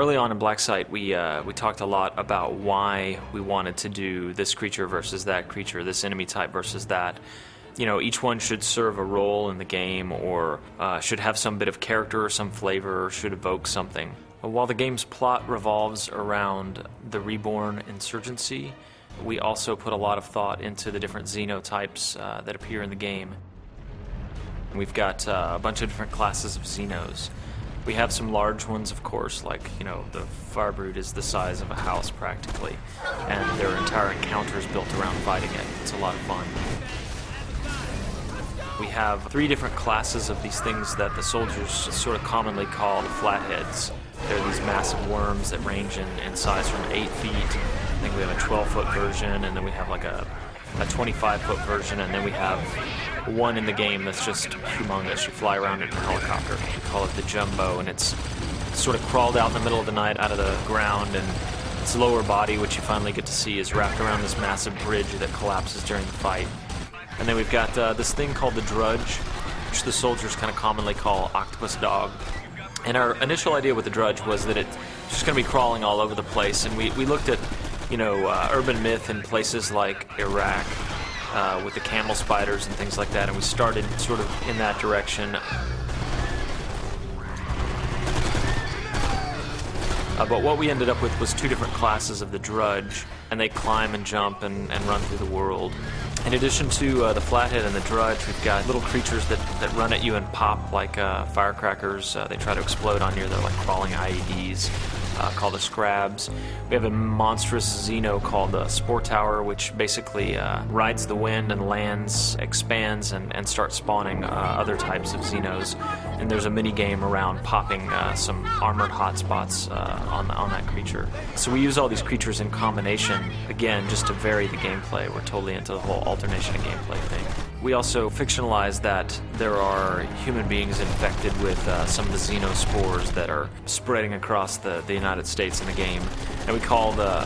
Early on in BlackSite, we talked a lot about why we wanted to do this creature versus that creature, this enemy type versus that. You know, each one should serve a role in the game, or should have some bit of character or some flavor, or should evoke something. While the game's plot revolves around the reborn insurgency, we also put a lot of thought into the different xenotypes that appear in the game. We've got a bunch of different classes of Xenos. We have some large ones, of course, like, you know, the Firebrute is the size of a house practically, and their entire encounter is built around fighting it. It's a lot of fun. We have 3 different classes of these things that the soldiers sort of commonly call the flatheads. They're these massive worms that range in size from 8 feet. I think we have a 12-foot version, and then we have like a 25-foot version, and then we have one in the game that's just humongous. You fly around in a helicopter. We call it the Jumbo, and it's sort of crawled out in the middle of the night out of the ground, and its lower body, which you finally get to see, is wrapped around this massive bridge that collapses during the fight. And then we've got this thing called the Drudge, which the soldiers kind of commonly call Octopus Dog. And our initial idea with the Drudge was that it's just going to be crawling all over the place, and we looked at, you know, urban myth in places like Iraq with the camel spiders and things like that, and we started sort of in that direction. But what we ended up with was 2 different classes of the Drudge, and they climb and jump and run through the world. In addition to the Flathead and the Drudge, we've got little creatures that run at you and pop like firecrackers. They try to explode on you. They're like crawling IEDs. Called the Scrabs. We have a monstrous Xeno called the Spore Tower, which basically rides the wind and lands, expands, and starts spawning other types of Xenos. And there's a mini game around popping some armored hotspots on that creature. So we use all these creatures in combination, again, just to vary the gameplay. We're totally into the whole alternation of gameplay thing. We also fictionalize that there are human beings infected with some of the xenospores that are spreading across the United States in the game. And we call the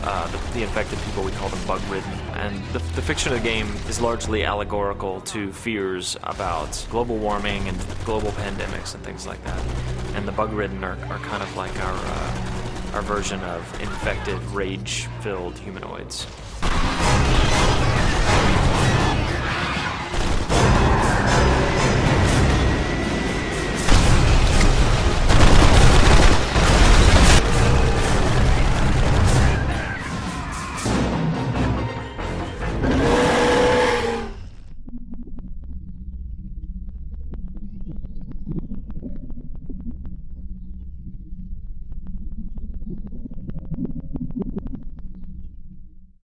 infected people, we call them bug-ridden. And the fiction of the game is largely allegorical to fears about global warming and global pandemics and things like that. And the bug-ridden are kind of like our version of infected, rage-filled humanoids.